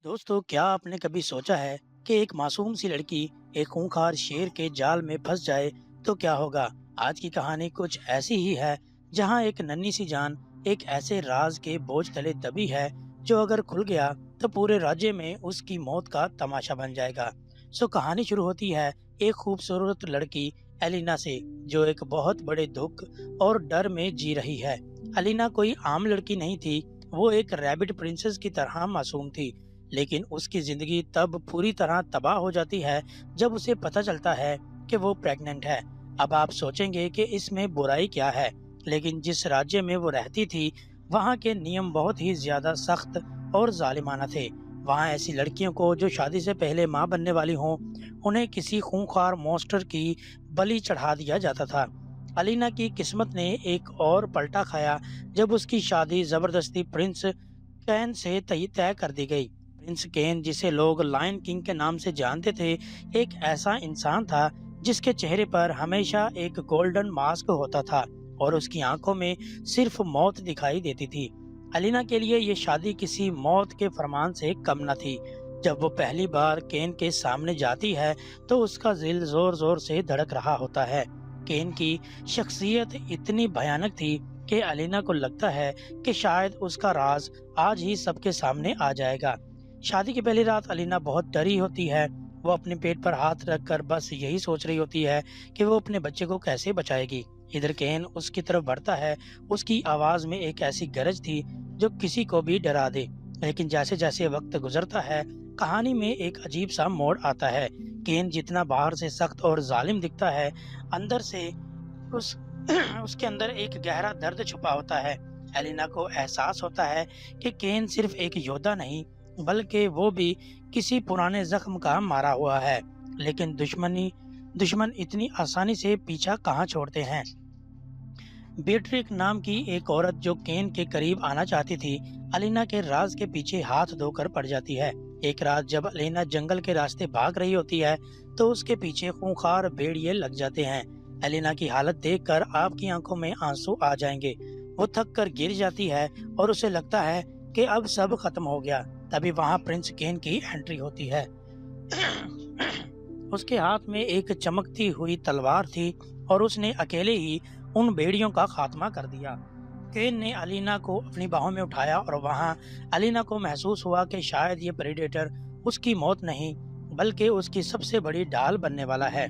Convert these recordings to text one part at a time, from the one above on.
दोस्तों, क्या आपने कभी सोचा है कि एक मासूम सी लड़की एक खूंखार शेर के जाल में फंस जाए तो क्या होगा। आज की कहानी कुछ ऐसी ही है, जहां एक नन्ही सी जान एक ऐसे राज के बोझ तले दबी है जो अगर खुल गया तो पूरे राज्य में उसकी मौत का तमाशा बन जाएगा। कहानी शुरू होती है एक खूबसूरत लड़की एलिना से, जो एक बहुत बड़े दुख और डर में जी रही है। एलिना कोई आम लड़की नहीं थी, वो एक रैबिट प्रिंसेस की तरह मासूम थी। लेकिन उसकी जिंदगी तब पूरी तरह तबाह हो जाती है जब उसे पता चलता है कि वो प्रेग्नेंट है। अब आप सोचेंगे कि इसमें बुराई क्या है, लेकिन जिस राज्य में वो रहती थी वहाँ के नियम बहुत ही ज्यादा सख्त और जालिमाना थे। वहाँ ऐसी लड़कियों को जो शादी से पहले माँ बनने वाली हों, उन्हें किसी खूंखार मॉन्स्टर की बलि चढ़ा दिया जाता था। अलीना की किस्मत ने एक और पलटा खाया जब उसकी शादी जबरदस्ती प्रिंस कैन से तय कर दी गई। प्रिंस केन, जिसे लोग लायन किंग के नाम से जानते थे, एक ऐसा इंसान था जिसके चेहरे पर हमेशा एक गोल्डन मास्क होता था और उसकी आंखों में सिर्फ मौत दिखाई देती थी। अलीना के लिए ये शादी किसी मौत के फरमान से कम न थी। जब वो पहली बार केन के सामने जाती है तो उसका दिल जोर जोर से धड़क रहा होता है। केन की शख्सियत इतनी भयानक थी कि अलीना को लगता है कि शायद उसका राज आज ही सबके सामने आ जाएगा। शादी की पहली रात अलीना बहुत डरी होती है। वो अपने पेट पर हाथ रखकर बस यही सोच रही होती है कि वो अपने बच्चे को कैसे बचाएगी। इधर केन उसकी तरफ बढ़ता है। उसकी आवाज में एक ऐसी गरज थी जो किसी को भी डरा दे। लेकिन जैसे जैसे वक्त गुजरता है, कहानी में एक अजीब सा मोड़ आता है। केन जितना बाहर से सख्त और जालिम दिखता है, अंदर से उस उसके अंदर एक गहरा दर्द छुपा होता है। एलिना को एहसास होता है कि केन सिर्फ एक योद्धा नहीं, बल्कि वो भी किसी पुराने जख्म का मारा हुआ है। लेकिन दुश्मन इतनी आसानी से पीछा कहाँ छोड़ते हैं। बेट्रिक नाम की एक औरत जो केन के करीब आना चाहती थी, अलीना के राज के पीछे हाथ धोकर पड़ जाती है। एक रात जब अलीना जंगल के रास्ते भाग रही होती है तो उसके पीछे खूंखार भेड़िए लग जाते हैं। अलीना की हालत देखकर आपकी आंखों में आंसू आ जाएंगे। वो थक कर गिर जाती है और उसे लगता है कि अब सब खत्म हो गया। तभी वहां प्रिंस केन की एंट्री होती है। उसके हाथ में एक चमकती हुई तलवार थी और उसने अकेले ही उन भेड़ियों का खात्मा कर दिया। केन ने अलीना को अपनी बाहों में उठाया और वहां अलीना को महसूस हुआ कि शायद ये प्रेडेटर उसकी मौत नहीं, बल्कि उसकी सबसे बड़ी ढाल बनने वाला है।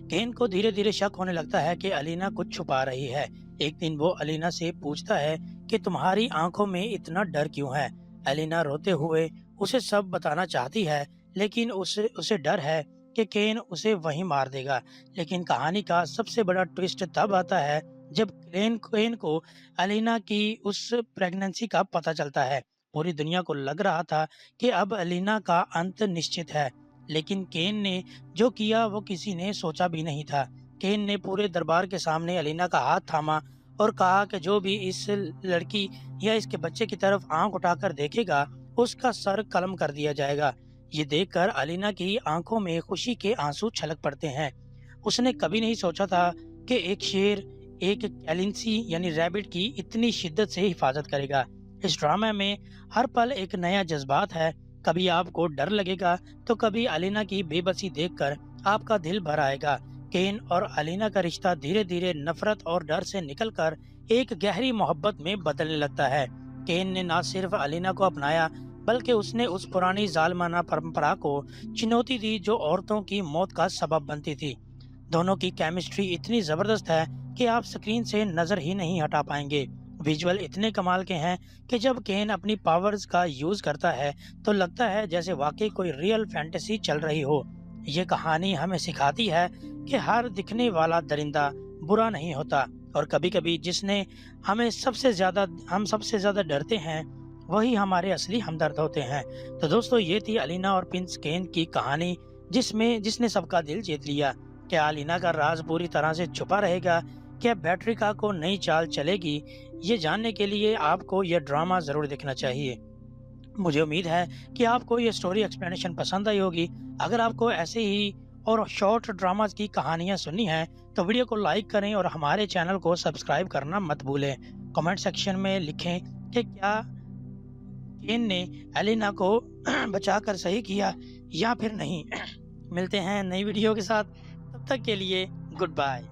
केन को धीरे धीरे शक होने लगता है कि अलीना कुछ छुपा रही है। एक दिन वो अलीना से पूछता है कि तुम्हारी आंखों में इतना डर क्यों है। अलीना रोते हुए उसे सब बताना चाहती है, लेकिन उसे उसे डर है कि केन उसे वहीं मार देगा। लेकिन कहानी का सबसे बड़ा ट्विस्ट तब आता है जब केन को अलीना की उस प्रेगनेंसी का पता चलता है। पूरी दुनिया को लग रहा था कि अब अलीना का अंत निश्चित है, लेकिन केन ने जो किया वो किसी ने सोचा भी नहीं था। केन ने पूरे दरबार के सामने अलीना का हाथ थामा और कहा कि जो भी इस लड़की या इसके बच्चे की तरफ आंख उठाकर देखेगा, उसका सर कलम कर दिया जाएगा। ये देखकर अलीना की आंखों में खुशी के आंसू छलक पड़ते हैं। उसने कभी नहीं सोचा था कि एक शेर एक कैलिंसी यानी रैबिट की इतनी शिद्दत से हिफाजत करेगा। इस ड्रामा में हर पल एक नया जज्बात है। कभी आपको डर लगेगा तो कभी अलीना की बेबसी देखकर आपका दिल भर आएगा। केन और अलीना का रिश्ता धीरे धीरे नफरत और डर से निकलकर एक गहरी मोहब्बत में बदलने लगता है। केन ने न सिर्फ अलीना को अपनाया, बल्कि उसने उस पुरानी जालमाना परंपरा को चुनौती दी जो औरतों की मौत का सबब बनती थी। दोनों की केमिस्ट्री इतनी जबरदस्त है कि आप स्क्रीन से नजर ही नहीं हटा पाएंगे। विजुअल इतने कमाल के हैं कि जब केन अपनी पावर्स का यूज करता है तो लगता है जैसे वाकई कोई रियल फैंटेसी चल रही हो। ये कहानी हमें सिखाती है कि हर दिखने वाला दरिंदा बुरा नहीं होता, और कभी-कभी जिसने हम सबसे ज्यादा डरते हैं, वही हमारे असली हमदर्द होते हैं। तो दोस्तों, ये थी अलीना और प्रिंस केन की कहानी, जिसने सबका दिल जीत लिया। क्या अलीना का राज पूरी तरह से छुपा रहेगा? क्या बैटरिका को नई चाल चलेगी? ये जानने के लिए आपको यह ड्रामा जरूर देखना चाहिए। मुझे उम्मीद है कि आपको ये स्टोरी एक्सप्लेनेशन पसंद आई होगी। अगर आपको ऐसे ही और शॉर्ट ड्रामास की कहानियां सुननी हैं तो वीडियो को लाइक करें और हमारे चैनल को सब्सक्राइब करना मत भूलें। कमेंट सेक्शन में लिखें कि क्या केन ने एलिना को बचाकर सही किया या फिर नहीं। मिलते हैं नई वीडियो के साथ, तब तक के लिए गुड बाय।